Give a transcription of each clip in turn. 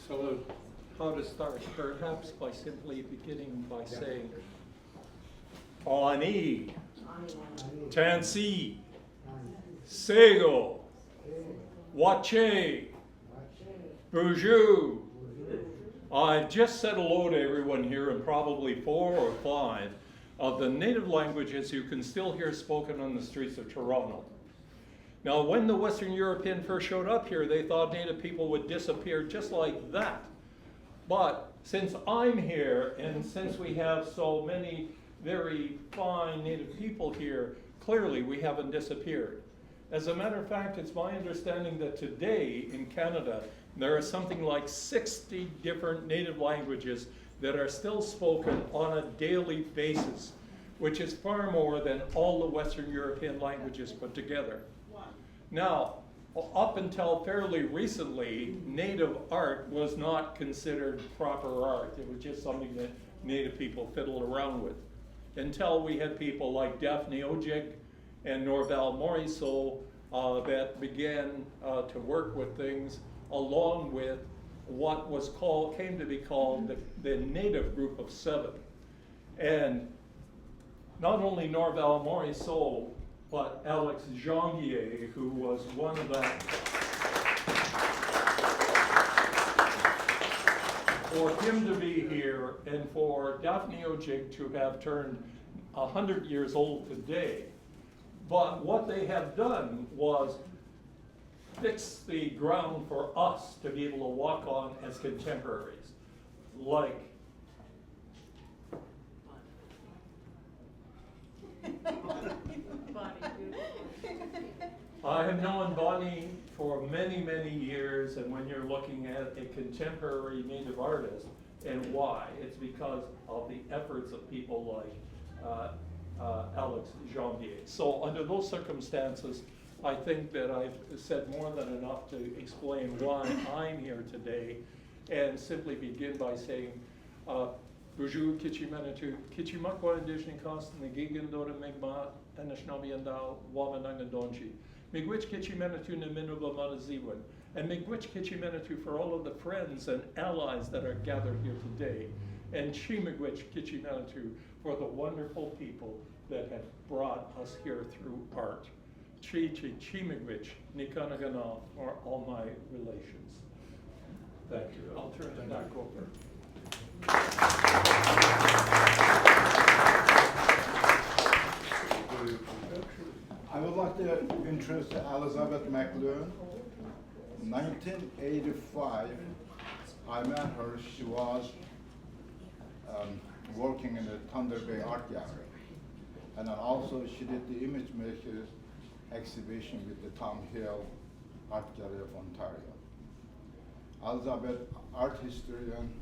So how to start? Perhaps by simply beginning by saying, Ani, Tansi, Sego, Wache, Bourgeois. I've just said hello to everyone here, and probably 4 or 5 of the native languages you can still hear spoken on the streets of Toronto. Now, when the Western European first showed up here, they thought native people would disappear just like that. But since I'm here, and since we have so many very fine native people here, clearly we haven't disappeared. As a matter of fact, it's my understanding that today in Canada, there are something like 60 different native languages that are still spoken on a daily basis, which is far more than all the Western European languages put together. Now, up until fairly recently, native art was not considered proper art. It was just something that native people fiddled around with. Until we had people like Daphne Odjig and Norval Morisot that began to work with things along with what was came to be called the native group of 7. And not only Norval Morisot, but Alex Janvier, who was one of them. For him to be here and for Daphne Odjig to have turned 100 years old today, but what they have done was fix the ground for us to be able to walk on as contemporaries. Like I have known Bonnie for many, many years, and when you're looking at a contemporary native artist, and why? It's because of the efforts of people like Alex Janvier. So under those circumstances, I think that I've said more than enough to explain why I'm here today, and simply begin by saying, Bonjour, Kichimanatu, Kichimakwa Indigenous Cost, Nagigan Dora Megma, and Ashnabiandal, Wamanangadonchi. Migwich Kichimanatu Naminuba Mataziwan, and Migwich Kichimanatu for all of the friends and allies that are gathered here today, and Chimigwich Kichimanatu for the wonderful people that have brought us here through art. Chi Chi Chimigwich Nikanagana for all my relations. Thank you. I'll turn it back over. I would like to introduce Elizabeth McLuhan. In 1985, I met her. She was working in the Thunder Bay Art Gallery. And then also she did the image makers exhibition with the Tom Hill Art Gallery of Ontario. Elizabeth, art historian,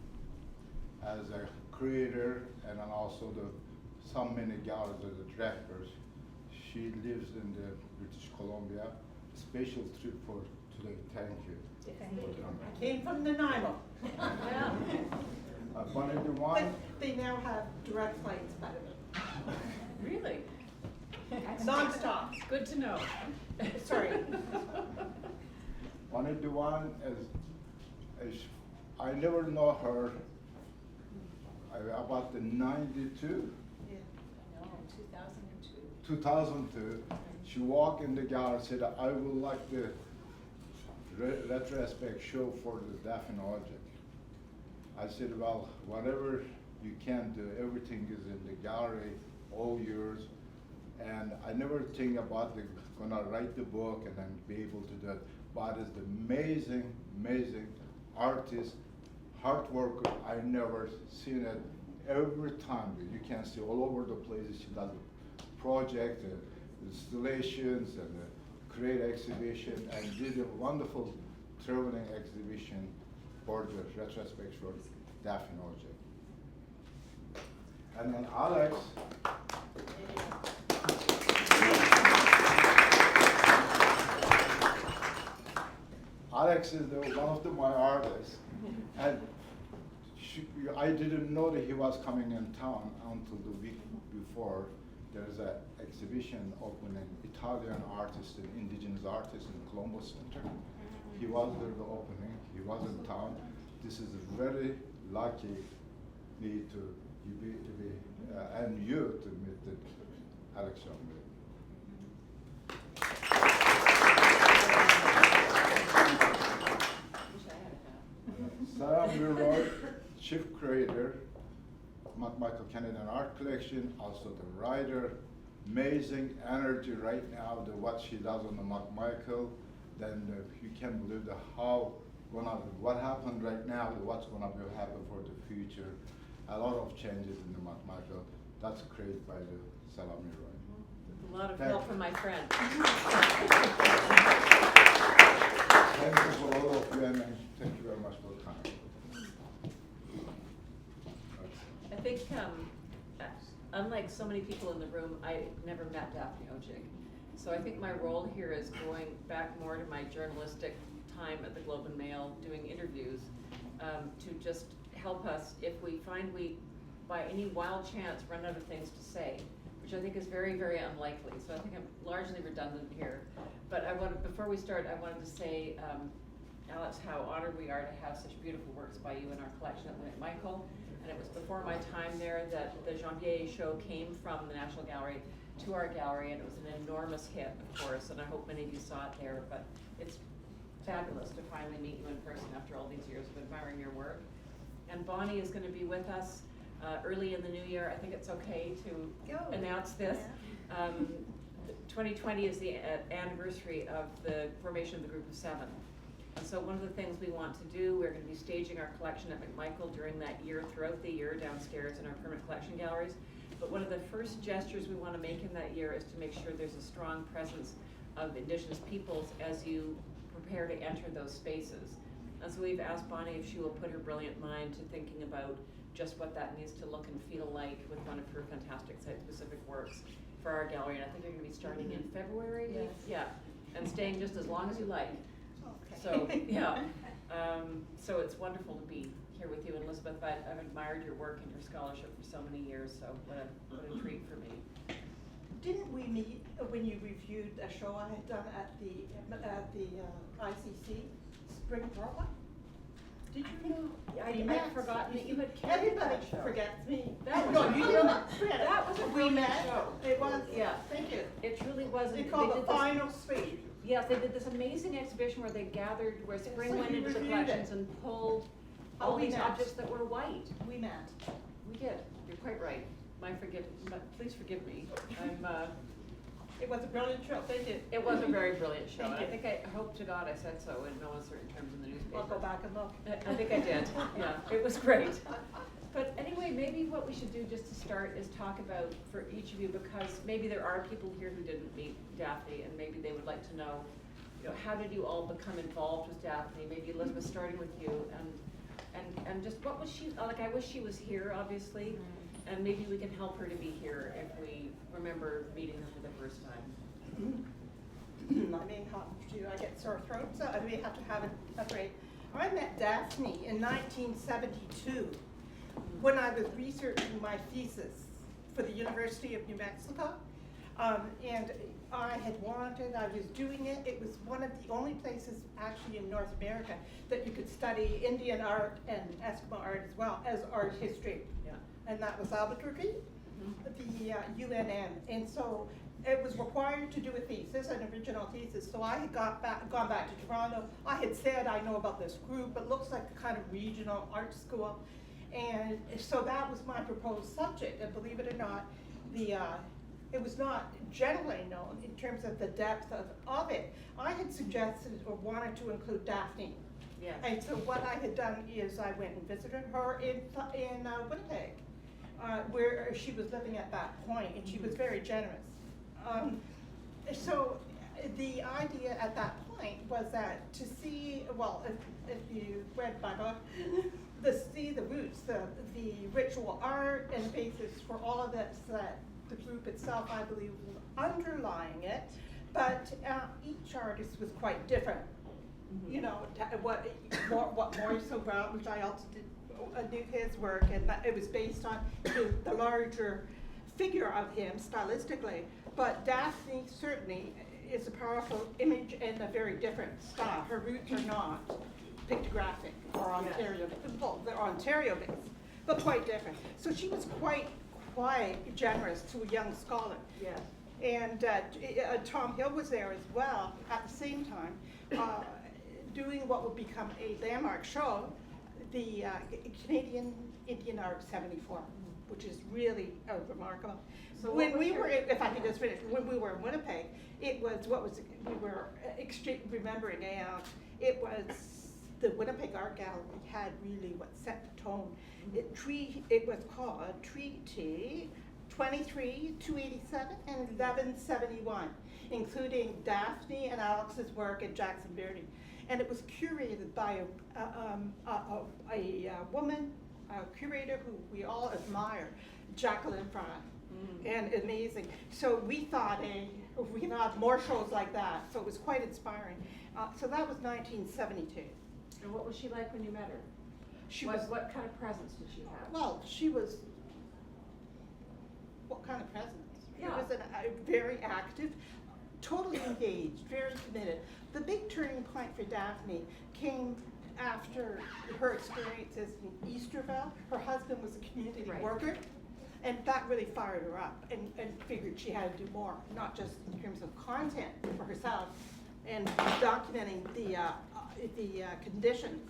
as a creator, and then also so many galleries as the directors. She lives in the British Columbia. Special trip for today. Thank you. Thank you. I came from Nanaimo. Yeah. Bonnie Devine. They now have direct flights out of it. Really? Non-stop. Good to know. Sorry. Bonnie Devine is I never know her about the 92. Yeah. No, 2002. 2002, she walked in the gallery and said, I would like the retrospective show for the Daphne Odjig. I said, well, whatever you can do, everything is in the gallery, all yours. And I never think about gonna write the book and then be able to do it. But it's the amazing, amazing artist, hard worker. I never seen it every time. You can see all over the places she does project, installations, and create exhibition, and did a wonderful traveling exhibition for the retrospective for Daphne Odjig. And then Alex. Alex is one of my artists, and I didn't know that he was coming in town until the week before. There's an exhibition opening, Italian artists and indigenous artists in Columbus Center. He was there the opening, he was in town. this is very lucky me to be and you to meet the Alex Janvier. Sarah Milroy, Chief Curator, McMichael Canadian Art Collection, also the writer. Amazing energy right now, what she does on the McMichael. Then you can't believe what happened right now, what's gonna happen for the future. A lot of changes in the McMichael. That's created by the Sarah Milroy. A lot of help from my friend. Thank you for all of you, and thank you very much for coming. I think, unlike so many people in the room, I never met Daphne Odjig. So I think my role here is going back more to my journalistic time at the Globe and Mail, doing interviews, to just help us if we find we, by any wild chance, run out of things to say, which I think is very, very unlikely. So I think I'm largely redundant here. But before we start, I wanted to say, Alex, how honored we are to have such beautiful works by you in our collection at the McMichael. And it was before my time there that the Janvier show came from the National Gallery to our gallery, and it was an enormous hit, of course, and I hope many of you saw it there. But it's fabulous to finally meet you in person after all these years of admiring your work. And Bonnie is going to be with us early in the new year. I think it's okay to announce this. 2020 is the anniversary of the formation of the Group of Seven. And so one of the things we want to do, we're going to be staging our collection at McMichael during that year, throughout the year, downstairs in our permanent collection galleries. But one of the first gestures we want to make in that year is to make sure there's a strong presence of Indigenous peoples as you prepare to enter those spaces. And so we've asked Bonnie if she will put her brilliant mind to thinking about just what that needs to look and feel like with one of her fantastic site-specific works for our gallery. And I think you're going to be starting in February? Yes. Yeah, and staying just as long as you like. Okay. So, yeah. So it's wonderful to be here with you. And Elizabeth, I've admired your work and your scholarship for so many years, so what a treat for me. Didn't we meet when you reviewed a show I had done at the ICC Spring Drama? Did you know? I'd forgotten that you had curated Everybody that show. forgets me. That was No, a you brilliant- didn't forget it. that was a We brilliant met. show. It was. Yeah. Thank you. It truly was. They called the final suite. Yes, they did this amazing exhibition where they gathered, where spring So went you into the reviewed collections it. and pulled Oh, all we these met. objects that were white. We met. We did. You're quite right. Please forgive me. It was a brilliant show. Thank you. It was a very brilliant show. Thank And I you. think I hope to God I said so in no uncertain terms in the newspaper. I'll go back and look. I think I did. Yeah, it was great. But anyway, maybe what we should do just to start is talk about, for each of you, because maybe there are people here who didn't meet Daphne, and maybe they would like to know, how did you all become involved with Daphne? Maybe Elizabeth, starting with you, and just what was she like? I wish she was here, obviously, and maybe we can help her to be here if we remember meeting her for the first time. I may have to, I get sore throat, so I may have to have a break. I met Daphne in 1972 when I was researching my thesis for the University of New Mexico. And I was doing it. It was one of the only places actually in North America that you could study Indian art and Eskimo art as well as art history. Yeah. And that was Albuquerque, the UNM. And so it was required to do a thesis, an original thesis. So I had gone back to Toronto. I had said I know about this group. It looks like a kind of regional art school. And so that was my proposed subject. And believe it or not, it was not generally known in terms of the depth of it. I had suggested or wanted to include Daphne. Yes. And so what I had done is I went and visited her in Winnipeg, where she was living at that point, and she was very generous. So the idea at that point was that to see, well, if you read my book, see the roots, the ritual art and basis for all of this, that the group itself, I believe, was underlying it, but each artist was quite different. You know, what Maurice O'Brien, which I also knew his work, and it was based on the larger figure of him stylistically. But Daphne certainly is a powerful image and a very different style. Her roots are not pictographic or Ontario, well, they're Ontario based, but quite different. So she was quite generous to a young scholar. Yes. And Tom Hill was there as well at the same time, doing what would become a landmark show, the Canadian Indian Art 74, which is really remarkable. So When we were, if I could just finish, when we were in Winnipeg, it was, we were remembering, it was, the Winnipeg Art Gallery had really what set the tone. It was called Treaty 23-287 and 1171, including Daphne and Alex's work at Jackson Bertie. And it was curated by a woman, a curator who we all admire, Jacqueline Fry. And amazing. So we thought we could have more shows like that. So it was quite inspiring. So that was 1972. And what was she like when you met her? What kind of presence did she have? Well, she was, what kind of presence? Yeah. She was very active, totally engaged, very committed. The big turning point for Daphne came after her experiences in Easterville. Her husband was a community worker, and that really fired her up and figured she had to do more, not just in terms of content for herself and documenting the conditions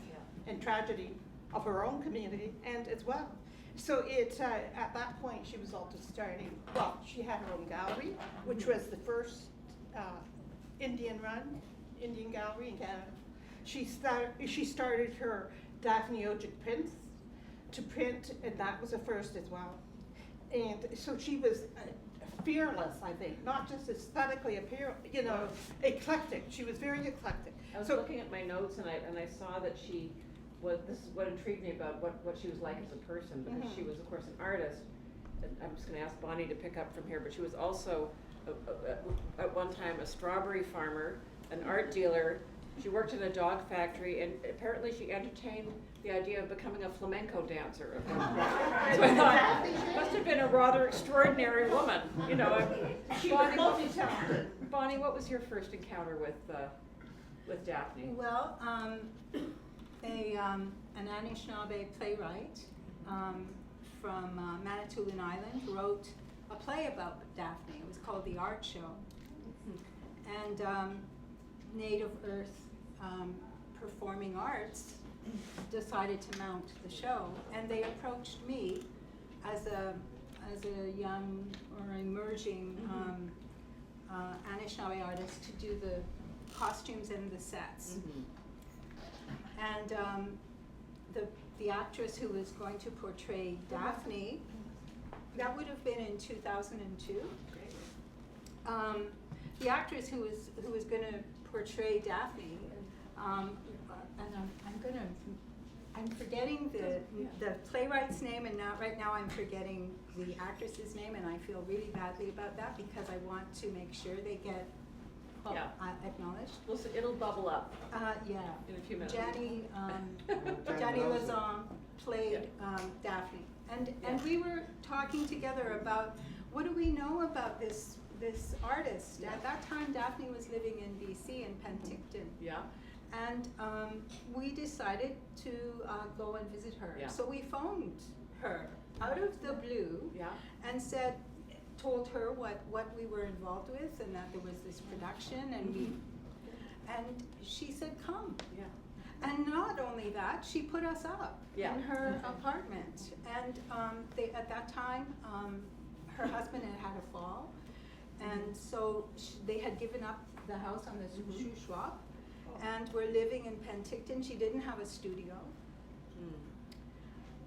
and tragedy of her own community and as well. So at that point she was also starting, well, she had her own gallery, which was the first Indian gallery in Canada. She started her Daphne Odjig prints to print, and that was a first as well. And so she was fearless, I think, not just aesthetically eclectic. She was very eclectic. I was looking at my notes and I saw that she was, this is what intrigued me about what she was like as a person, because she was of course an artist. And I'm just gonna ask Bonnie to pick up from here, but she was also at one time a strawberry farmer, an art dealer. She worked in a dog factory, and apparently she entertained the idea of becoming a flamenco dancer. So I thought, must have been a rather extraordinary woman, you know. She was multi-talented. Bonnie, what was your first encounter with Daphne? Well, an Anishinaabe playwright from Manitoulin Island wrote a play about Daphne. It was called The Art Show. And Native Earth Performing Arts decided to mount the show, and they approached me as a young or emerging Anishinaabe artist to do the costumes and the sets. And the actress who was going to portray Daphne, that would have been in 2002. The actress who was going to portray Daphne, and I'm forgetting the playwright's name, and right now I'm forgetting the actress's name, and I feel really badly about that because I want to make sure they get acknowledged. Well, so it'll bubble up. Yeah. In a few minutes. Jenny Lazon played Daphne, and we were talking together about what do we know about this artist. Yeah. At that time, Daphne was living in BC in Penticton. Yeah. And we decided to go and visit her. Yeah. So we phoned her out of the blue and told her what we were involved with and that there was this production, and she said, come. Yeah. And not only that, she put us up in her apartment. And at that time, her husband had had a fall, and so they had given up the house on the Shuswap, and were living in Penticton. She didn't have a studio.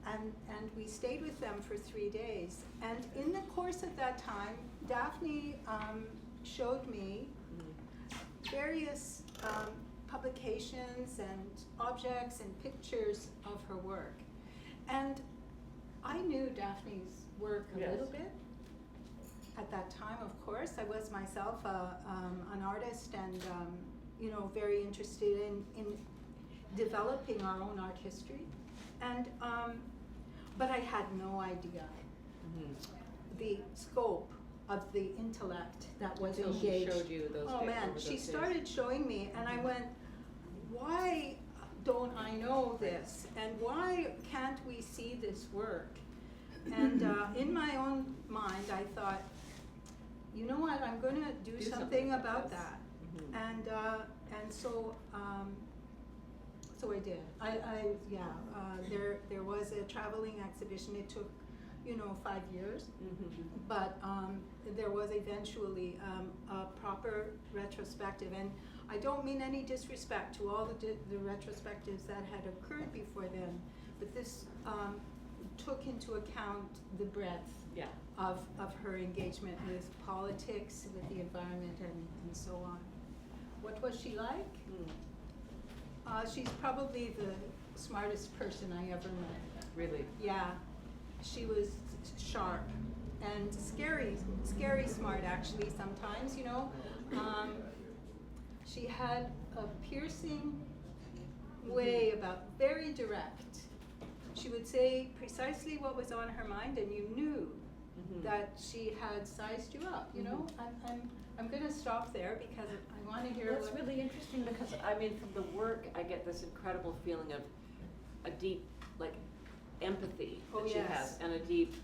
And we stayed with them for 3 days. And in the course of that time, Daphne showed me various publications and objects and pictures of her work. And I knew Daphne's work a little bit. At that time, of course, I was myself an artist and very interested in developing our own art history. And but I had no idea the scope of the intellect that was Until engaged. she showed you those Oh man, she started showing me, and I went, why don't I know this? And why can't we see this work? And in my own mind, I thought, you know what, I'm gonna do something with about this. that. Mhm. And so I did. There was a traveling exhibition. It took, 5 years. Mhm. But there was eventually a proper retrospective, and I don't mean any disrespect to all the retrospectives that had occurred before then, but this took into account the breadth Yeah. of her engagement with politics, with the environment, and so on. What was she like? Mm. She's probably the smartest person I ever met. Really? Yeah, she was sharp and scary smart actually sometimes, She had a piercing way about, very direct. She would say precisely what was on her mind, and you knew Mhm. that she had sized you up, I'm gonna stop there because I wanna hear That's what. really interesting because, from the work, I get this incredible feeling of a deep, empathy Oh, that she yes. has, and a deep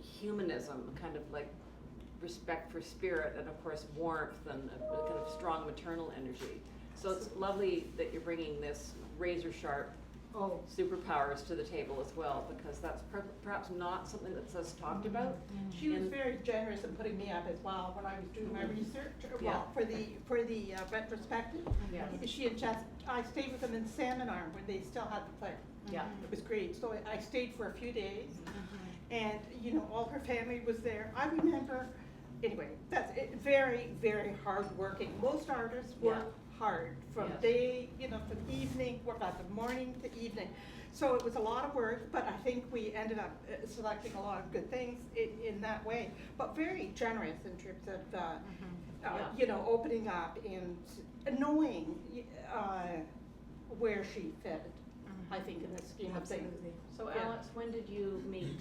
humanism, kind of respect for spirit, and of course warmth, and a kind of strong maternal energy. So it's lovely that you're bringing this razor sharp Oh. superpowers to the table as well, because that's perhaps not something that's as talked about. She was And- very generous in putting me up as well when I was doing my research, Yeah. for the retrospective. Yeah. She and Jess, I stayed with them in Seminar when they still had the play. Yeah. It was great, so I stayed for a few days, Mm-hmm. and, all her family was there. I remember, anyway, that's it, very, very hardworking. Most artists work hard from Yes. day, from evening, work out from morning to evening. So it was a lot of work, but I think we ended up selecting a lot of good things in that way. But very generous in terms of, Yeah. opening up and knowing where she fit, I think, in the scheme of things. Absolutely. So Yeah. Alex, when did you meet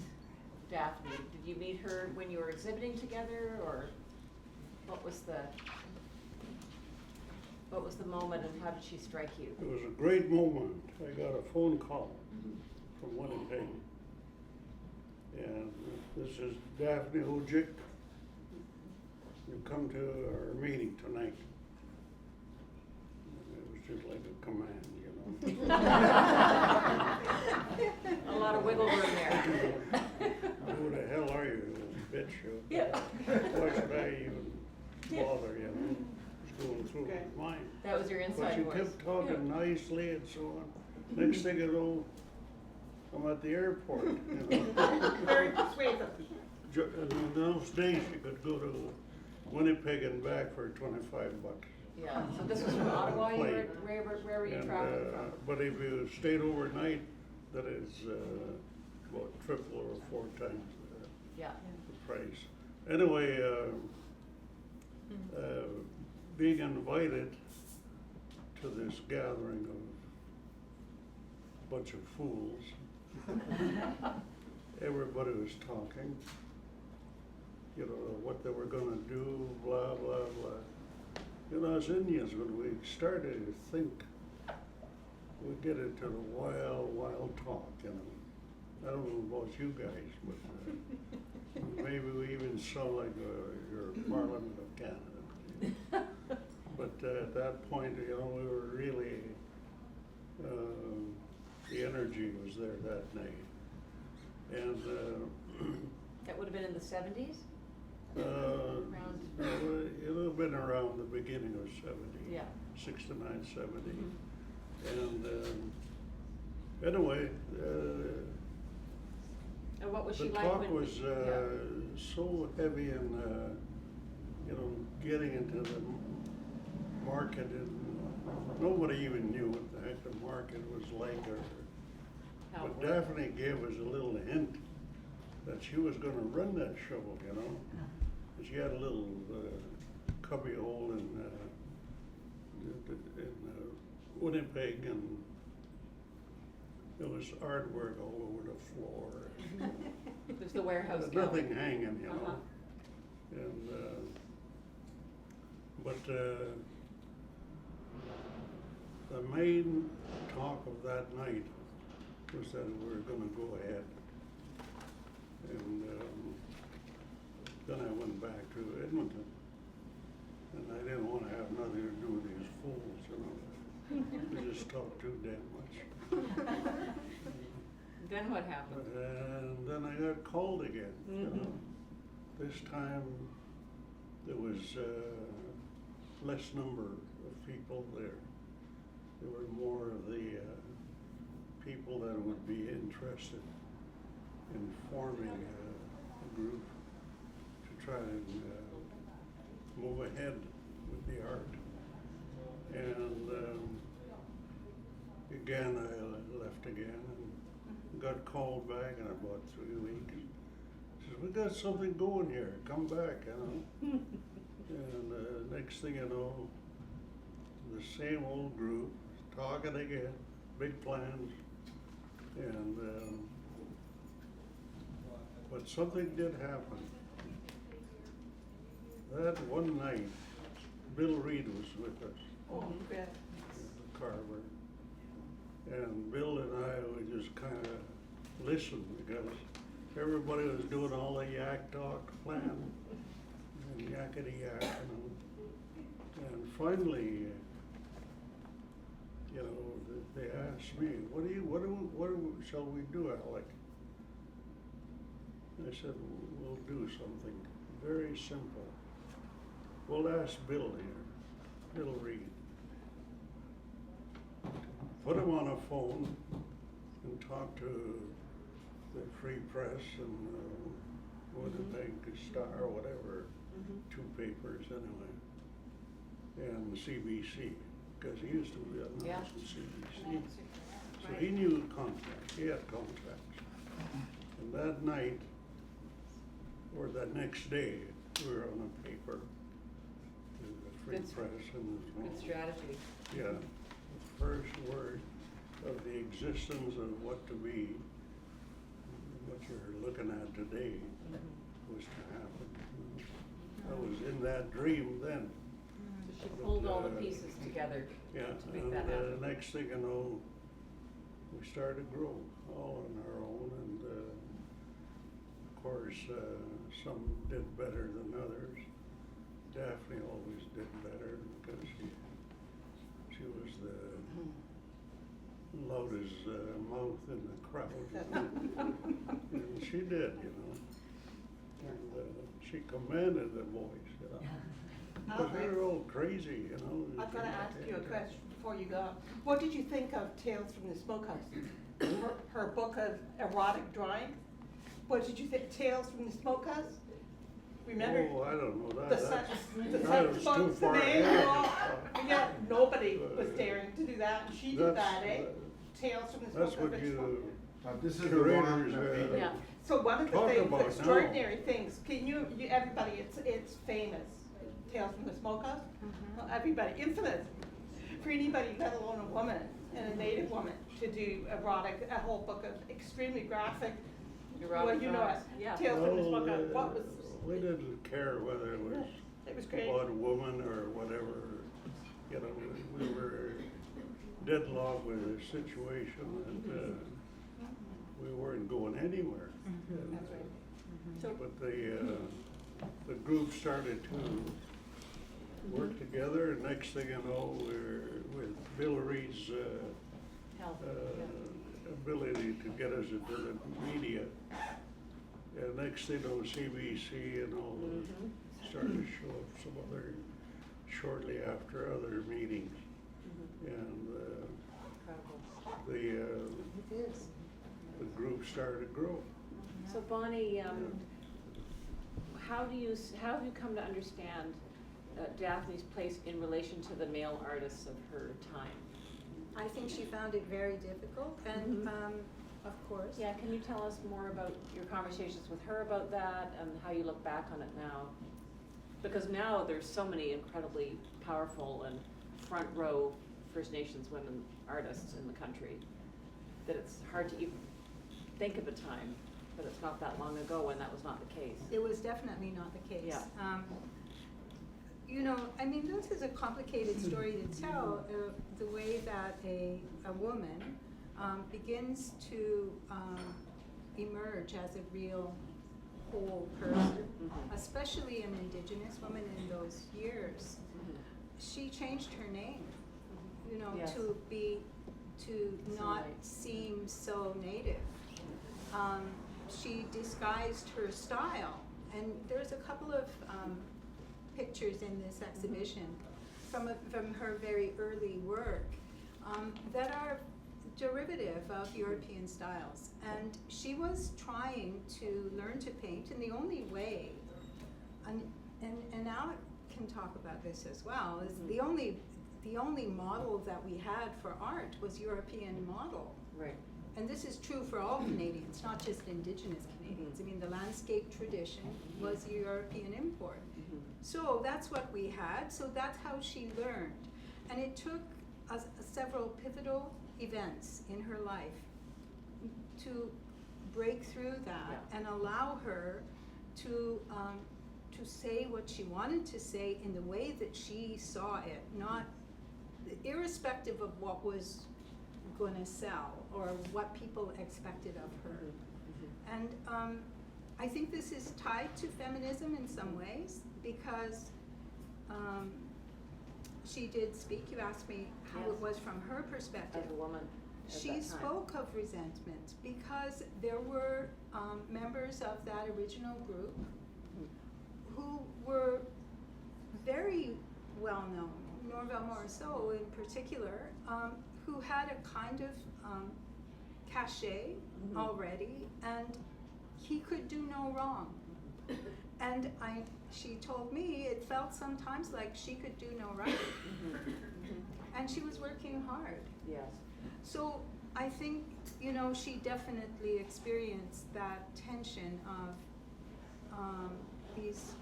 Daphne? Did you meet her when you were exhibiting together, or what was the moment, and how did she strike you? It was a great moment. I got a phone call from Winnipeg. And this is Daphne Odjig. You come to our meeting tonight. And it was just like a command, A lot of wiggle room there. Who the hell are you, bitch? Yeah. Why should I even bother, It's going through Okay. my mind. That was your But inside she voice. kept talking nicely and so on. Next thing you know, I'm at the airport, Very persuasive. And in those days, you could go to Winnipeg and back for $25. Yeah, so this was from Ottawa, Plane. where were you And, traveling from? but if you stayed overnight, that is about triple or 4 times Yeah. the price. Anyway, being invited to this gathering of a bunch of fools, everybody was talking, what they were gonna do, blah, blah, blah. As Indians, when we started to think, we get into the wild talk, I don't know about you guys, but maybe we even sound like your Parliament of Canada. But at that point, we were really, the energy was there that night. And That would have been in the 70s? it would have been around the beginning of 70. Yeah. 69, 70. Mhm. And anyway, And what was the she like talk when? was so heavy in, getting into the market, and nobody even knew what the heck the market was like. How it But worked. Daphne gave us a little hint that she was gonna run that show, And she had a little cubby hole in Winnipeg, and there was artwork all over the floor. There's the warehouse There's gallery. nothing hanging, Uh-huh. And, but the main talk of that night was that we were gonna go ahead. And then I went back to Edmonton, and I didn't wanna have nothing to do with these fools, you know. They just talk too damn much. Then what happened? And then I got called again, you know. This time, there was less number of people there. There were more of the people that would be interested in forming a group to try and move ahead with the art. And again, I left again and got called back in about 3 weeks. Says, we got something going here, come back, you know. And next thing you know, the same old group, talking again, big plans. And, but something did happen. That one night, Bill Reed was with us, Oh, good. the carver. And Bill and I would just kind of listen because everybody was doing all the yak talk plan and yakety yak, you know. And finally, you know, they asked me, what shall we do, Alec? I said, we'll do something very simple. We'll ask Bill here, Bill Reed. Put him on a phone and talk to the Free Press and Winnipeg Star, whatever, two papers anyway, and CBC, because he used to be on CBC. So he knew contracts, he had contracts. And that night, or that next day, we were on a paper, the Free Good. Press and Good strategy. yeah, the first word of the existence of what to be, what you're looking at today, was to happen. I was in that dream then. So she pulled all the pieces together Yeah, to make and that happen. next thing you know, we started to grow all on our own, and of course, some did better than others. Daphne always did better because she was the loudest mouth in the crowd. And she did, you know. And she commanded the boys, you know. Because they were all crazy, you know. I've got to ask you a question before you go. What did you think of Tales from the Smokehouse? Her book of erotic drawings? What did you think, Tales from the Smokehouse? Remember? Oh, I don't know, The that's, sex that was too books, the far name, ahead. yeah, nobody was daring to do that, and she did that, eh? That's- Tales from the That's Smokehouse. what you, This is the curators, one. Yeah. So one of the Talk things, about extraordinary things, can you, everybody, it's famous, Tales from the Smokehouse? Well, everybody, infamous, for anybody, let alone a woman, and a native woman, to do erotic, a whole book of extremely graphic, well, Erotic you know drawings, it, yeah. Tales from the well, Smokehouse, what was, we didn't care whether it was it was great. about a woman or whatever, you know, we were deadlocked with the situation, and we weren't going anywhere. And, That's right. So, but the group started to work together, and next thing you know, we're with Bill Reed's Help. ability to get us into the media. And next thing you know, CBC and all started to show up some other, shortly after other meetings. And Incredible. the group started to grow. So Bonnie, how have you come to understand Daphne's place in relation to the male artists of her time? I think she found it very difficult, and of course. Yeah, can you tell us more about your conversations with her about that and how you look back on it now? Because now there's so many incredibly powerful and front row First Nations women artists in the country that it's hard to even think of a time, but it's not that long ago when that was not the case. It was definitely not the case. Yeah. You know, I mean, this is a complicated story to tell. the way that a woman begins to emerge as a real whole person, especially an Indigenous woman in those years. She changed her name, you know, Yes. to not seem so native. She disguised her style, and there's a couple of pictures in this exhibition from her very early work that are derivative of European styles. And she was trying to learn to paint in the only way, and Alex can talk about this as well, is the only model that we had for art was European model. Right. And this is true for all Canadians, not just Indigenous Canadians. I mean, the landscape tradition was European import. So that's what we had, so that's how she learned. And it took several pivotal events in her life to break through that and allow her to say what she wanted to say in the way that she saw it, not irrespective of what was going to sell or what people expected of her. And I think this is tied to feminism in some ways, because she did speak. You asked me how it was from her perspective. As a woman. She spoke of resentment because there were members of that original group who were very well known, Norval Morisseau in particular, who had a kind of cachet already, and he could do no wrong. And she told me it felt sometimes like she could do no right. And she was working hard. Yes. So I think, you know, she definitely experienced that tension of these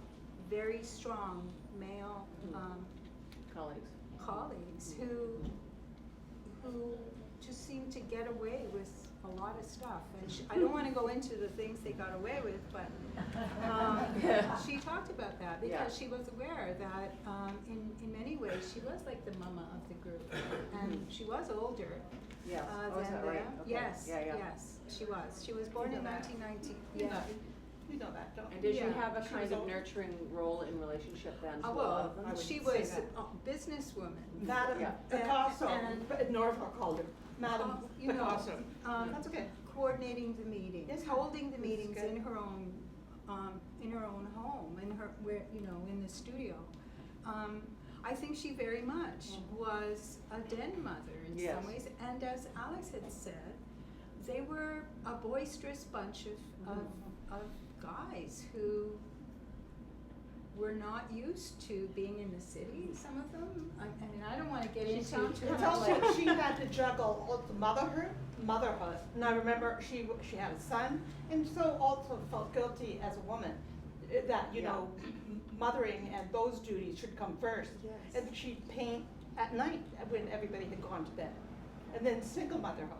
very strong male colleagues who just seemed to get away with a lot of stuff. And I don't want to go into the things they got away with, but she talked about that because she was aware that in many ways she was like the mama of the group, and she was older. Yes. Than is that them. right? Okay. Yes, Yeah. yes, she was. She was born in 1990. You know that, don't you? And did she Yeah. have a She kind was of old. nurturing role in relationship then to a lot Well, of them? I would she say was that. a businesswoman. Madam Yeah. Picasso, And- but Norval called her Madam You know, Picasso. That's okay. coordinating the meetings, Yes, holding the that's meetings good. in her own home, in the studio. I think she very much was a den mother in Yes. some ways, and as Alex had said, they were a boisterous bunch of guys who were not used to being in the city, some of them. I mean, I don't want to get into too It's much. also, she had to juggle all the motherhood, and I remember she had a son, and so also felt guilty as a woman, that, you know, mothering and those duties should come first. Yes. And she'd paint at night when everybody had gone to bed, and then single motherhood.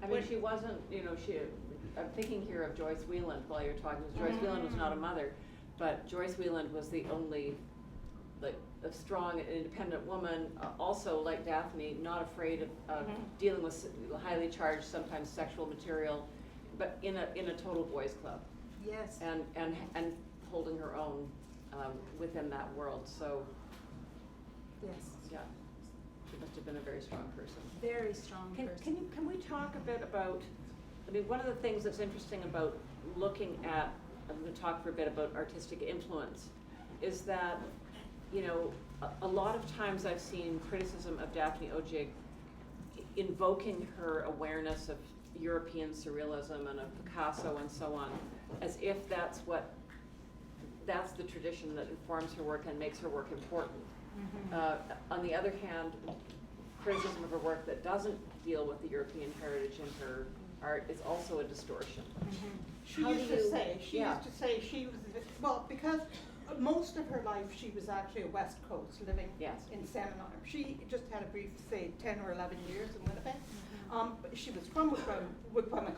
I mean, she wasn't, you know, I'm thinking here of Joyce Wieland while you're talking. Joyce Wieland was not a mother, but Joyce Wieland was the only, like, a strong and independent woman, also like Daphne, not afraid of dealing with highly charged, sometimes sexual material, but in a total boys club. Yes. And holding her own within that world. So Yes. yeah, she must have been a very strong person. Very strong person. Can we talk a bit about, I mean, one of the things that's interesting about looking at, I'm going to talk for a bit about artistic influence, is that, you know, a lot of times I've seen criticism of Daphne Odjig invoking her awareness of European surrealism and of Picasso and so on, as if that's the tradition that informs her work and makes her work important. On the other hand, criticism of her work that doesn't deal with the European heritage in her art is also a distortion. She How used do to you- say yeah. she was, well, because most of her life she was actually a West Coast, living Yes. in Salmon Arm. She just had a brief, say, 10 or 11 years in Winnipeg. But she was from Winnipeg.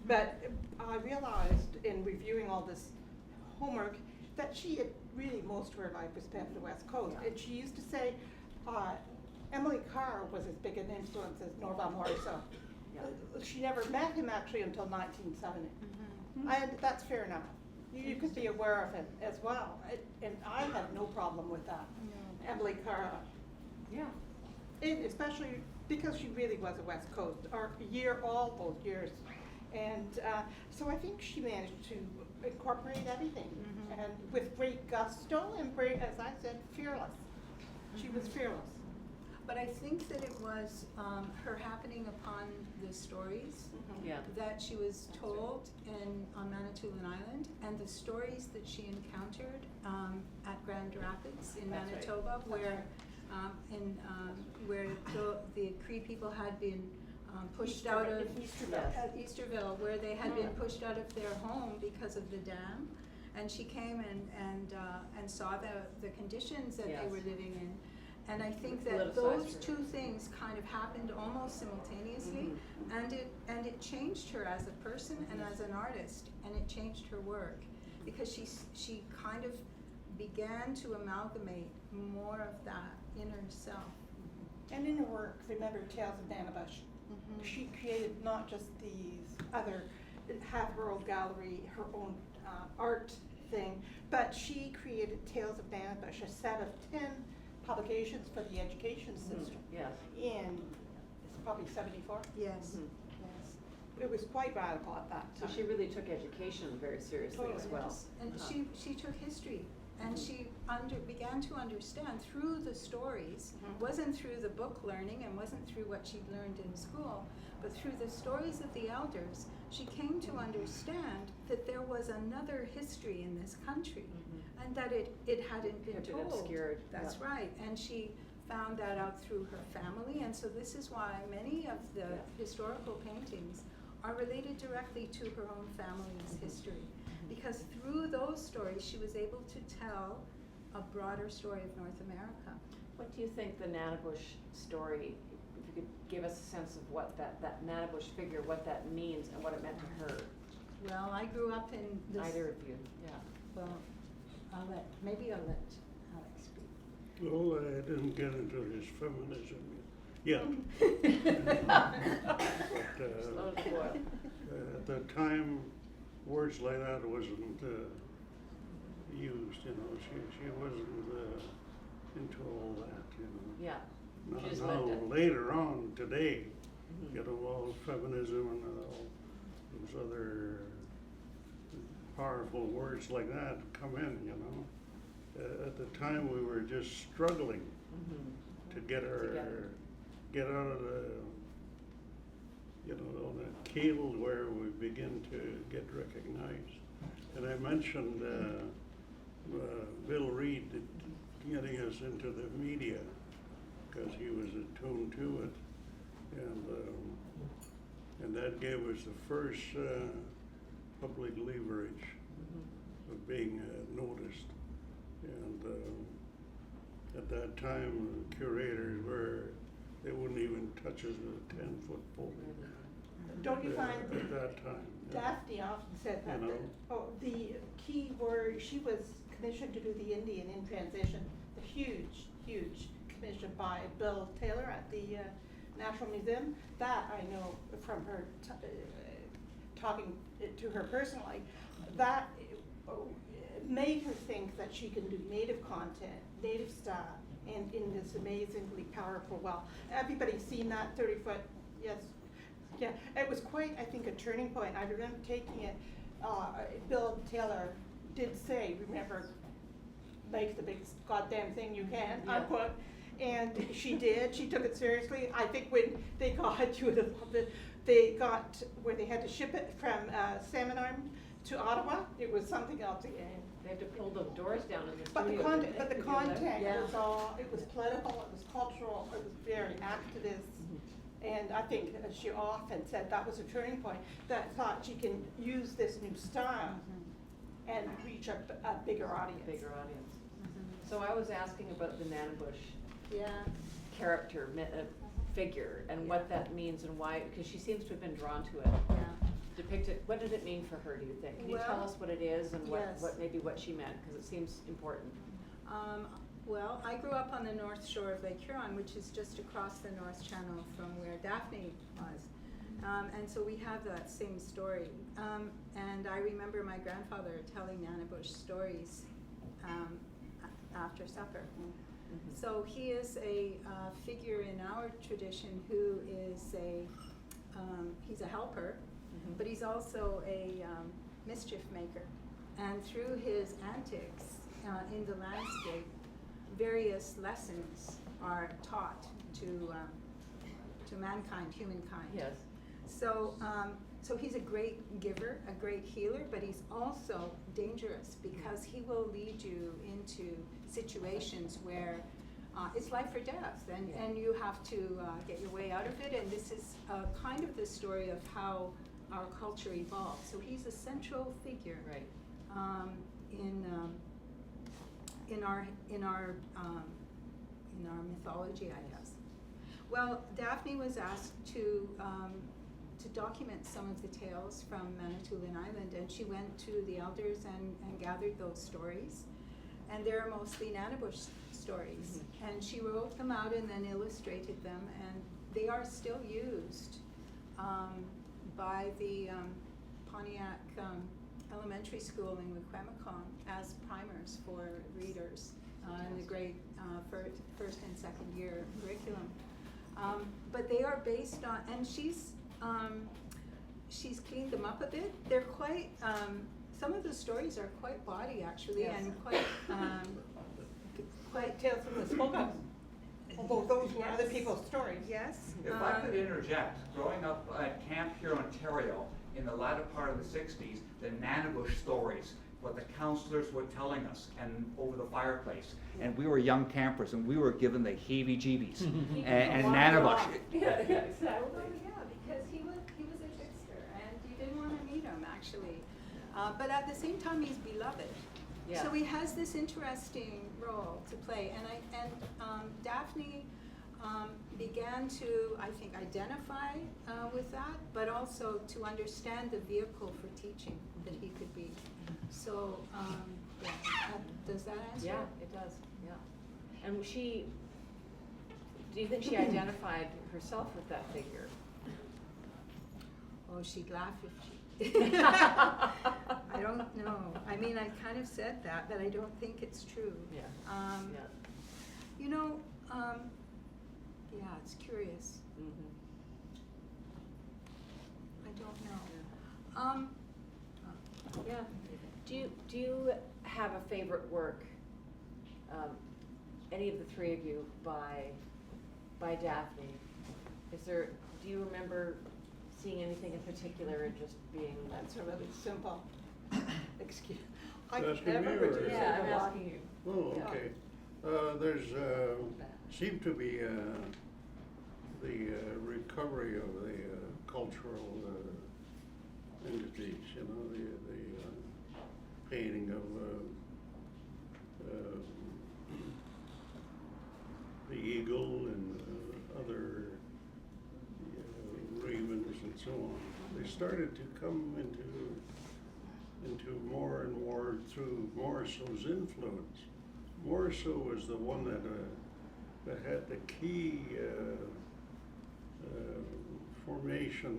But I realized in reviewing all this homework that she had really most of her life was spent on the West Coast. Yeah. And she used to say, Emily Carr was as big an influence as Norval Morrisseau. Yeah. She never met him actually until 1970. And that's fair enough. You could be aware of him as well. And I have no problem with that. Emily Carr. Yeah. And especially because she really was a West Coast, or all those years. And so I think she managed to incorporate everything, and with great gusto and great, as I said, fearless. She was fearless. But I think that it was her happening upon the stories Yeah. that she was told on Manitoulin Island, and the stories that she encountered at Grand Rapids in That's right. Manitoba, where where the Cree people had been pushed out of Easterville. at Easterville, where they had been pushed out of their home because of the dam, and she came and saw the conditions that Yes. they were living in. And I think that Politicized those her. two things kind of happened almost simultaneously, and it changed her as a person and as an artist, and it changed her work, because she kind of began to amalgamate more of that in herself. And in her work, remember Tales of Nanabush. She created not just these other, have her own gallery, her own art thing, but she created Tales of Nanabush, a set of 10 publications for the education system Yes. in, it's probably 74. Yes, Mhm. yes. It was quite radical at that So time. she really took education very seriously as Totally, well. Yes. And Uh-huh. she took history, and she began to understand through the stories. Mhm. Wasn't through the book learning and wasn't through what she'd learned in school, but through the stories of the elders, she came to understand that there was another history in this country, and that it hadn't been Had been told. obscured, That's yeah. right, and she found that out through her family, and so this is why many of the Yeah. historical paintings are related directly to her own family's history. Because through those stories, she was able to tell a broader story of North America. What do you think the Nanabush story, if you could give us a sense of what that Nanabush figure, what that means and what it meant to her? Well, I grew up in this. Either of you, yeah. Well, maybe I'll let Alex speak. Well, I didn't get into his feminism yet. But Slow to boil. at the time, words like that wasn't used, you know. She wasn't into all that, you know. Yeah. Now, She just lived it. later on today, Mhm. you know, all feminism and all those other powerful words like that come in, you know. At the time, we were just struggling Mhm. to get Together. get out of the, you know, on that keel where we begin to get recognized. And I mentioned Bill Reed getting us into the media, because he was attuned to it, and that gave us the first public leverage of being noticed. And at that time, curators they wouldn't even touch us with a 10-foot pole. Don't you find At that time. yeah. Daphne often said that, You know. the key word, she was commissioned to do the Indian in Transition, the huge commission by Bill Taylor at the National Museum. That I know from her talking to her personally. That made her think that she can do native content, native style, and in this amazingly powerful well. Everybody's seen that 30-foot, yes. Yeah, it was quite, I think, a turning point. I remember taking it, Bill Taylor did say, remember, make the biggest goddamn thing you can, Yeah. unquote. And she did, she took it seriously. I think when they got, you would have loved it, they got, where they had to ship it from Salmon Arm to Ottawa, it was something else again. They had to pull the doors down in the But the studio. content, didn't but they, the to do that? content Yeah. was all, it was political, it was cultural, it was very activist. And I think she often said that was a turning point, that thought she can use this new style and reach a bigger audience. Bigger audience. So I was asking about the Nanabush Yeah. character, figure, and what that means and why, because she seems to have been drawn to it. Yeah. Depicted, what did it mean for her, do you think? Can you tell Well, us what it is and yes. what maybe what she meant, because it seems important. Well, I grew up on the north shore of Lake Huron, which is just across the North Channel from where Daphne was. And so we have that same story. And I remember my grandfather telling Nanabush stories after supper. So he is a figure in our tradition who is he's a helper, but he's also a mischief maker. And through his antics in the landscape, various lessons are taught to mankind, humankind. Yes. So, so he's a great giver, a great healer, but he's also dangerous because he will lead you into situations where it's life or death, and you have to get your way out of it. And this is kind of the story of how our culture evolved. So he's a central figure, Right. in our mythology, I guess. Well, Daphne was asked to document some of the tales from Manitoulin Island, and she went to the elders and gathered those stories. And they're mostly Nanabush stories. And she wrote them out and then illustrated them, and they are still used by the Pontiac Elementary School in McMichael as primers for readers in the grade first and second year curriculum. But they are based on, and she's cleaned them up a bit. They're quite, some of the stories are quite bawdy actually, Yes. and quite Tales from the Smokehouse. Although those were other people's stories. yes. If I could interject, growing up at camp here in Ontario in the latter part of the 60s, the Nanabush stories, what the counselors were telling us and over the fireplace. And we were young campers and we were given the heebie-jeebies. and Nanabush. Yeah, exactly. Well, yeah, because he was a trickster, and you didn't want to meet him actually. But at the same time, he's beloved. Yeah. So he has this interesting role to play, and Daphne began to, I think, identify with that, but also to understand the vehicle for teaching that he could be. So, yeah, does that answer? Yeah, it does, yeah. And do you think she identified herself with that figure? Oh, she'd laugh if she. I don't know. I mean, I kind of said that, but I don't think it's true. Yeah. Yeah. You know, yeah, it's curious. I don't know. Yeah. Do you have a favorite work, any of the three of you, by Daphne? Do you remember seeing anything in particular and just being? That's a really simple. Excuse. I Asking never me would or- do Yeah, I'm simple. asking you. Oh, Yeah. okay. There's, seemed to be the recovery of the cultural entities, you know, the painting of the eagle and other ravens and so on. They started to come into more and more through Morrisow's influence. Morrisow was the one that had the key formation,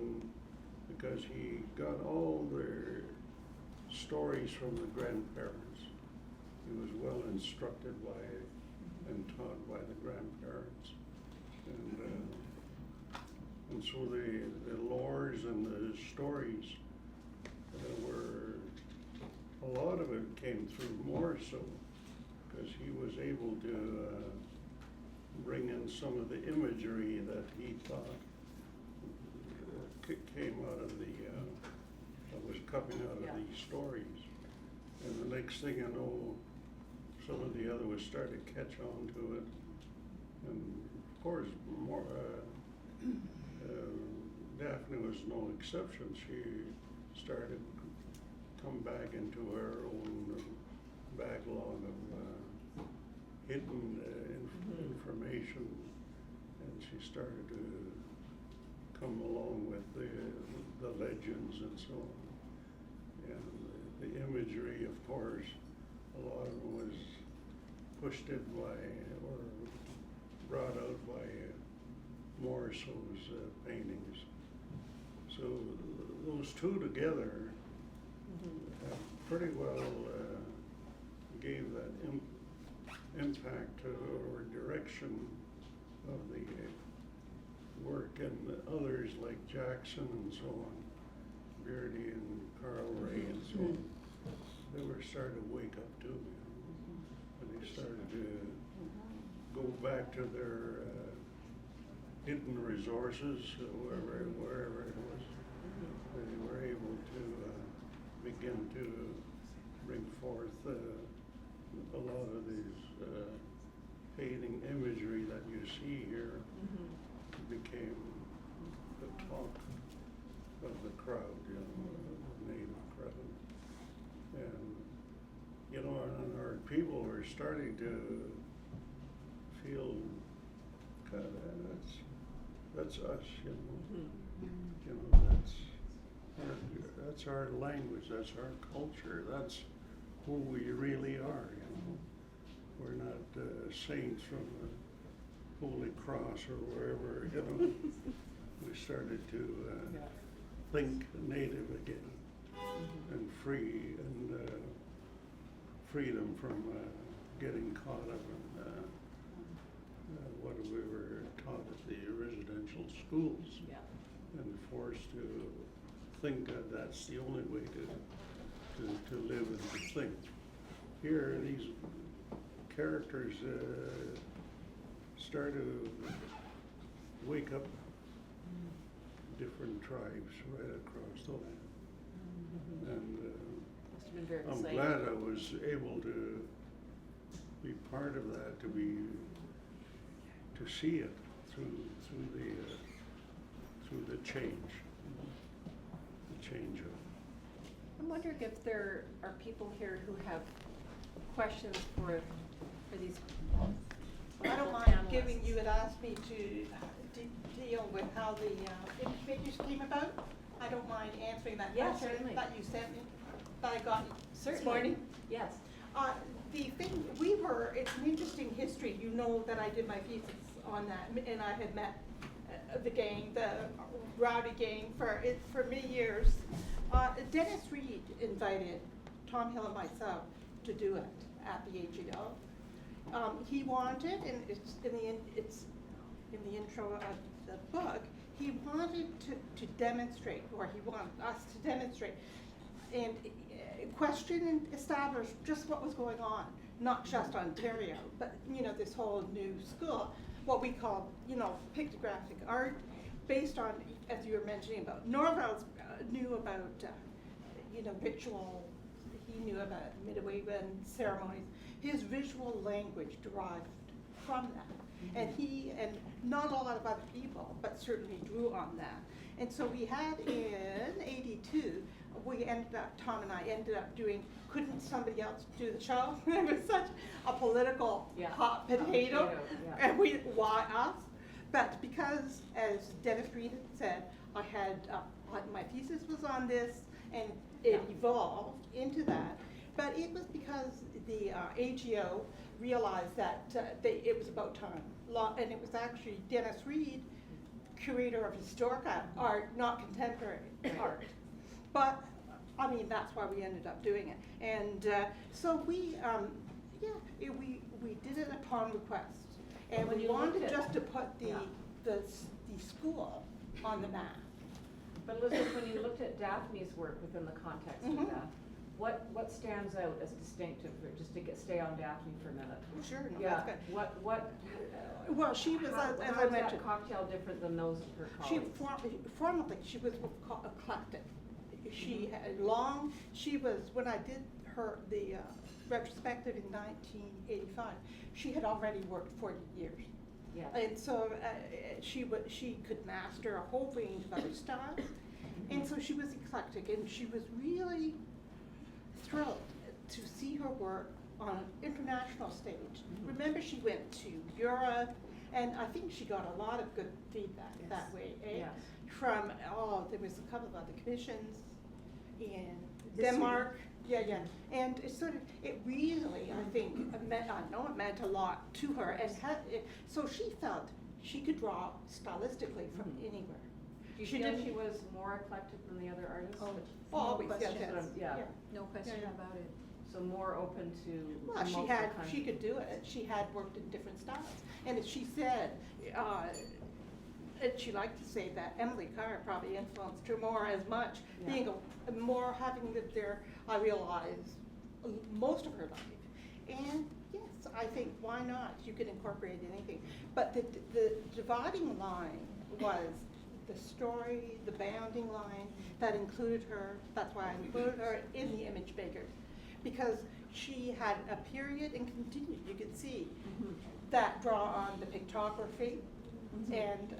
because he got all their stories from the grandparents. He was well instructed by and taught by the grandparents, and so the lores and the stories were, a lot of it came through Morrisow, because he was able to bring in some of the imagery that he thought came out of that was coming out of these stories. And the next thing you know, some of the others started to catch on to it. And of course, Daphne was no exception. She started to come back into her own backlog of hidden information, and she started to come along with the legends and so on. And the imagery, of course, a lot of it was pushed in by, or brought out by Morrison's paintings. So those two together pretty well gave that impact or direction of the work, and others like Jackson and so on, Beardy and Carl Ray and so on, they were starting to wake up too, and they started to go back to their hidden resources, wherever it was. They were able to begin to bring forth a lot of these fading imagery that you see here became the talk of the crowd, you know, the native crowd. And, you know, and our people were starting to feel kind of, that's us, you know. You know, that's our language, that's our culture, that's who we really are, you know. We're not saints from the Holy Cross or wherever, you know. We started to think native again and free and freedom from getting caught up in what we were taught at the residential schools and forced to think that that's the only way to live and to think. Here, these characters start to wake up different tribes right across the land. And Must have been very I'm exciting. glad I was able to be part of that, to see it through the change, of. I'm wondering if there are people here who have questions for these. I don't mind panelists. giving, you had asked me to deal with how the figures came about. I don't mind answering that Yeah, question certainly. that you sent me, that I got this Certainly. morning. Yes. The thing, it's an interesting history. You know that I did my thesis on that, and I had met the gang, the rowdy gang, for many years. Dennis Reed invited Tom Hill and myself to do it at the AGO. He wanted, and it's in the intro of the book, he wanted to demonstrate, or he wanted us to demonstrate, and question and establish just what was going on, not just Ontario, but, you know, this whole new school, what we call, you know, pictographic art, based on, as you were mentioning about, Norvell's knew about, you know, ritual, he knew about Midwayban ceremonies. His visual language derived from that. And he, and not a lot of other people, but certainly drew on that. And so we had in '82, Tom and I ended up doing, couldn't somebody else do the show? It was such a political hot potato. And why us? But because, as Dennis Reed had said, I had, my thesis was on this, and it evolved into that. But it was because the AGO realized that it was about time. And it was actually Dennis Reed, curator of historic art, not contemporary art. But, I mean, that's why we ended up doing it. And so we did it upon request. And When we you wanted looked at- just to put the school on the map. But Elizabeth, when you looked at Daphne's work within the context of that, what stands out as distinctive, just to stay on Daphne for a minute? Sure, no, Yeah, that's good. what, Well, she was, how as how I is mentioned, that cocktail different than those of her she colleagues? formally, she was eclectic. She had she was, when I did the retrospective in 1985, she had already worked 40 years. Yes. And so she could master a whole range of other styles. And so she was eclectic, and she was really thrilled to see her work on an international stage. Remember, she went to Europe, and I think she got a lot of good feedback that way, eh? Yes. From, there was a couple of other commissions, in This Denmark. Yeah, and it sort of, it really, I think, I know it meant a lot to her, and so she felt she could draw stylistically from anywhere. Do you She feel didn't- she was more eclectic than the other artists? Oh, No always, question. yes, Yeah. No question Yeah. about it. So more open to Well, multiple kinds. she could do it. She had worked in different styles. And as she said, and she liked to say that Emily Carr probably influenced her more as much, Yeah. being more having lived there, I realize, most of her life. And yes, I think, why not? You can incorporate anything. But the dividing line was the story, the bounding line that included her. That's why I included her in the image makers, because she had a period and continued. You could see that draw on the pictography and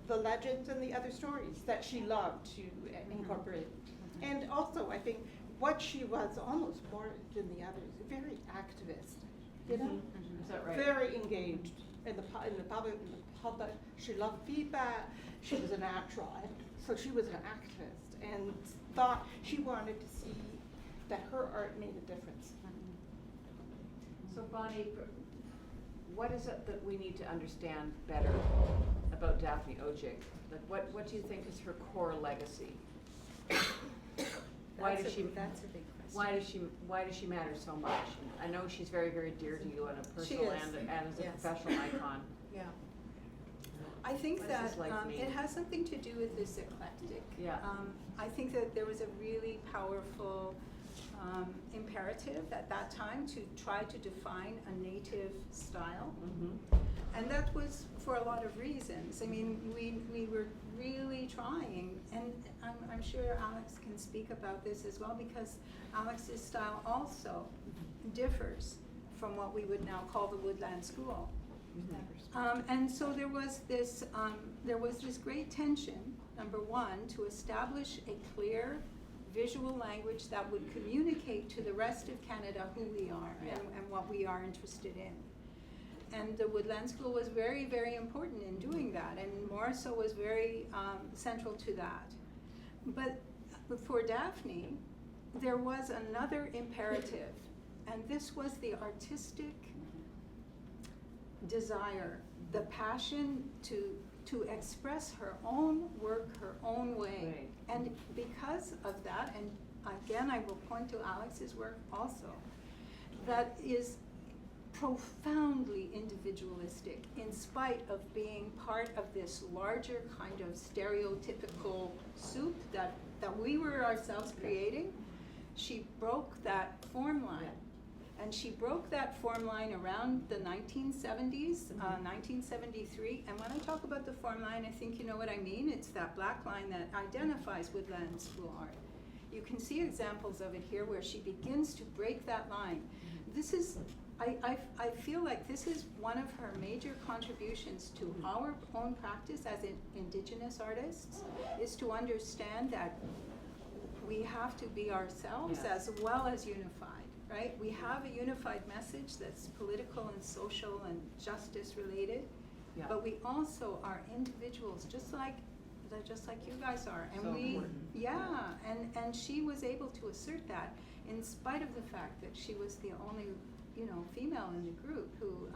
the legends and the other stories that she loved to incorporate. And also, I think what she was almost more than the others, very activist, you know? Is that right? Very engaged in the public. She loved feedback. She was a natural, so she was an activist and thought she wanted to see that her art made a difference. So Bonnie, what is it that we need to understand better about Daphne Odjig? Like what do you think is her core legacy? Why does she? That's a big question. Why does she matter so much? I know she's very, very dear to you on a personal is. and as a Yes. professional icon. Yeah. I think What does that this like mean? it has something to do with this eclectic. Yeah. I think that there was a really powerful imperative at that time to try to define a native style. And that was for a lot of reasons. I mean, we were really trying, and I'm sure Alex can speak about this as well, because Alex's style also differs from what we would now call the Woodland School. And so there was this great tension, number one, to establish a clear visual language that would communicate to the rest of Canada who we are and what we are interested in. And the Woodland School was very, very important in doing that, and Morrisseau was very central to that. But for Daphne, there was another imperative, and this was the artistic desire, the passion to express her own work her own way. Right. And because of that, and again I will point to Alex's work also, that is profoundly individualistic in spite of being part of this larger kind of stereotypical soup that we were ourselves creating. She broke that form line. And she broke that form line around the 1970s, 1973. And when I talk about the form line, I think you know what I mean. It's that black line that identifies Woodland School art. You can see examples of it here where she begins to break that line. This is, I feel like this is one of her major contributions to our own practice as Indigenous artists, is to understand that we have to be ourselves as well as unified. Right? We have a unified message that's political and social and justice related, but we also are individuals, just like you guys are. And So important. And she was able to assert that in spite of the fact that she was the only, female in the group who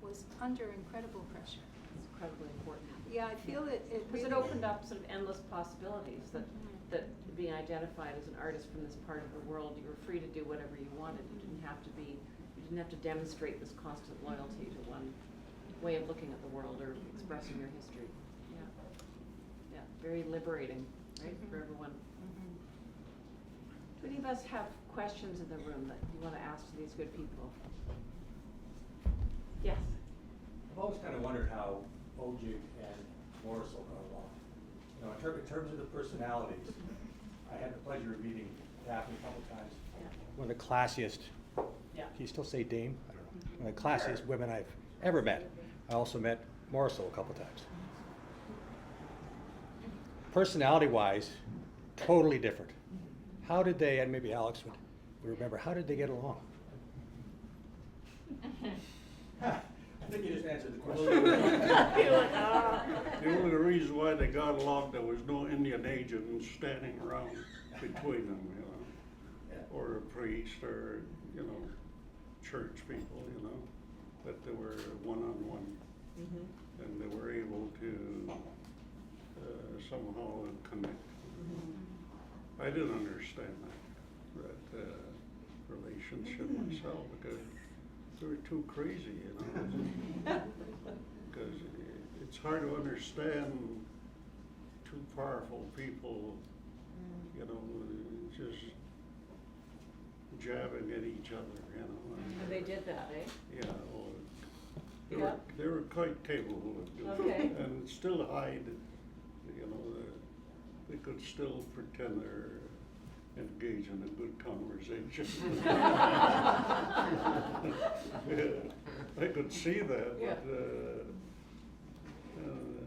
was under incredible pressure. It's incredibly important. Yeah, I feel it Because really it opened up sort of endless possibilities that being identified as an artist from this part of the world, you were free to do whatever you wanted. You didn't have to demonstrate this constant loyalty to one way of looking at the world or expressing your history. Yeah, very liberating, right, for everyone. Do any of us have questions in the room that you want to ask to these good people? Yes. I've always kind of wondered how Odjig and Morrisseau got along. In terms of the personalities, I had the pleasure of meeting Daphne a couple times. One of the classiest, can you still say dame? I don't know. One of the classiest women I've ever met. I also met Morrisseau a couple times. Personality-wise, totally different. How did they, and maybe Alex would remember, how did they get along? I think you just answered the Well, question. the only reason why they got along, there was no Indian agent standing around between them, you know, Yeah. or a priest, or, you know, church people, you know, but they were one-on-one, and they were able to somehow connect. I didn't understand that relationship myself, because they were too crazy, you know. Because it's hard to understand two powerful people, you know, just jabbing at each other, you know. And they did that, eh? Yeah, well, Yeah. they were quite capable of doing Okay. it, and still hide, you know, they could still pretend they're engaged in a good conversation. Yeah, I could see that, Yeah. but,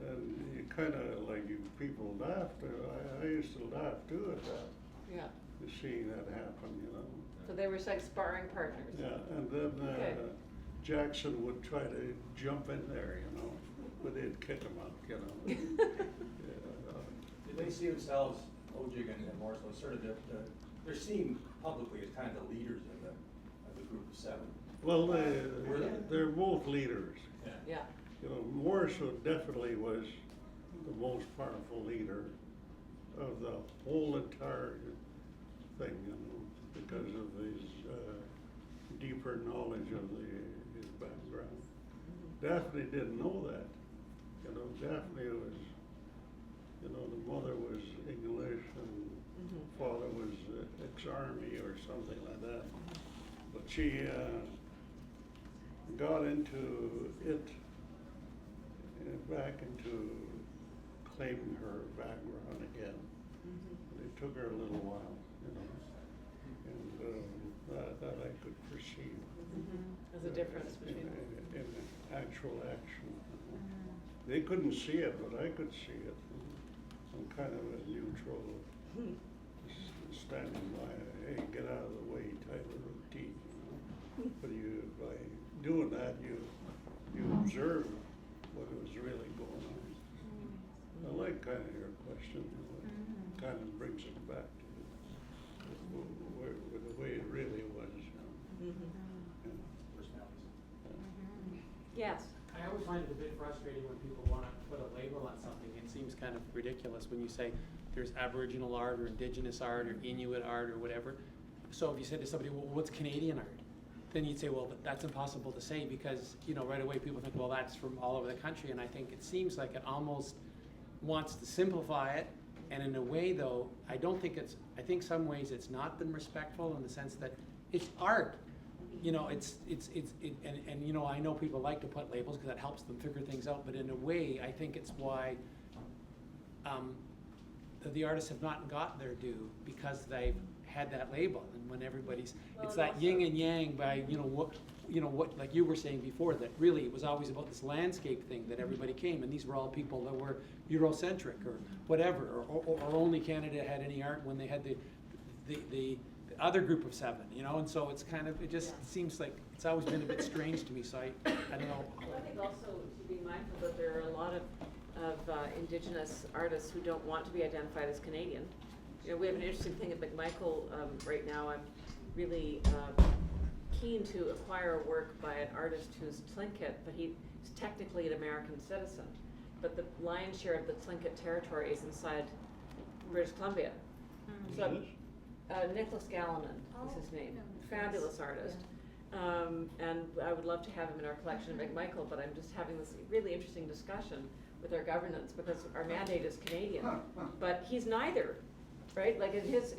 and you kind of, like, you people laughed, I used to laugh too at that, Yeah. seeing that happen, you know. So they were like sparring partners. Yeah, and then Okay. Jackson would try to jump in there, you know, but they'd kick him out, you know. Did they see themselves, Odjig and Morrison, sort of they're seen publicly as kind of the leaders of the group of seven? Well, Were they? they're both leaders. Yeah. You know, Morrison definitely was the most powerful leader of the whole entire thing, you know, because of his deeper knowledge of his background. Daphne didn't know that. You know, Daphne was, you know, the mother was English and father was ex-army or something like that. But she got into it, back into claiming her background again. It took her a little while, you know, and that I could perceive. There's a difference between. In actual action. They couldn't see it, but I could see it. I'm kind of a neutral, standing by, hey, get out of the way type of routine, you know. But by doing that, you observe what was really going on. I like kind of your question, you know, it kind of brings it back to the way it really was, you know. Yeah. Personalities. Yes. I always find it a bit frustrating when people want to put a label on something. It seems kind of ridiculous when you say there's Aboriginal art or Indigenous art or Inuit art or whatever. So if you said to somebody, well, what's Canadian art? Then you'd say, well, that's impossible to say because, you know, right away people think, well, that's from all over the country. And I think it seems like it almost wants to simplify it. And in a way, though, I think some ways it's not been respectful in the sense that it's art. You know, and you know, I know people like to put labels because that helps them figure things out, but in a way, I think it's why the artists have not got their due because they've had that label, and when everybody's, it's that yin and yang by, what, like you were saying before, that really it was always about this landscape thing that everybody came, and these were all people that were Eurocentric or whatever, or only Canada had any art when they had the other group of seven, and so it's kind of, it just seems like it's always been a bit strange to me, so I don't know. Well, I think also to be mindful that there are a lot of Indigenous artists who don't want to be identified as Canadian. We have an interesting thing at McMichael right now. I'm really keen to acquire a work by an artist who's Tlingit, but he's technically an American citizen. But the lion's share of the Tlingit territory is inside British Columbia. So Nicholas Galliman is his name. Fabulous artist. And I would love to have him in our collection at McMichael, but I'm just having this really interesting discussion with our governance because our mandate is Canadian. But he's neither, right? Like in his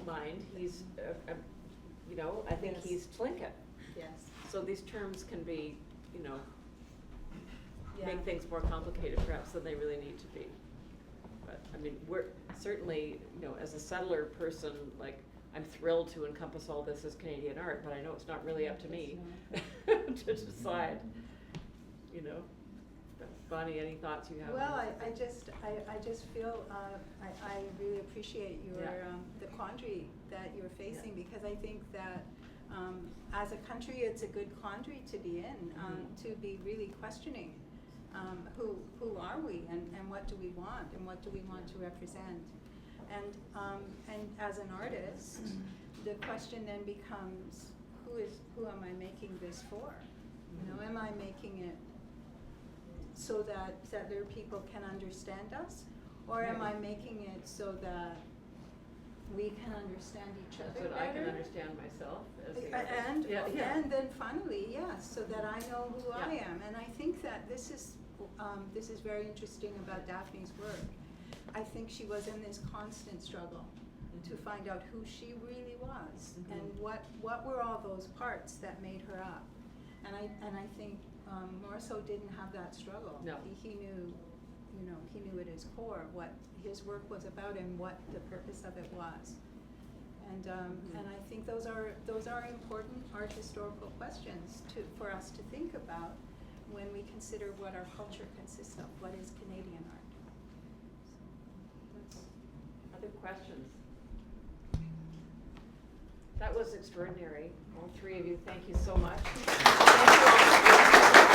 mind, he's, I think he's Tlingit. Yes. So these terms can be, Yeah. make things more complicated perhaps than they really need to be. But I mean, we're certainly, as a settler person, like I'm thrilled to encompass all this as Canadian art, but I know it's not really up to me to decide, But Bonnie, any thoughts you have? Well, on I just feel, I really appreciate your, Yeah. the quandary that you're facing, because I think that As a country, it's a good quandary to be in, to be really questioning who are we and what do we want and what do we want to represent. And as an artist, the question then becomes, who am I making this for? You know, am I making it so that other people can understand us? Or am I making it so that we can understand each other So that I can better? understand myself as the artist. And, and then finally, yes, so that I know who I Yeah. am. And I think that this is very interesting about Daphne's work. I think she was in this constant struggle to find out who she really was and what were all those parts that made her up. And I think Morrisseau didn't have that struggle. No. He knew, you know, he knew at his core what his work was about and what the purpose of it was. And I think those are important art historical questions for us to think about when we consider what our culture consists of, what is Canadian art. So Other questions? That was extraordinary. All three of you, thank you so much. Thank you all for being here.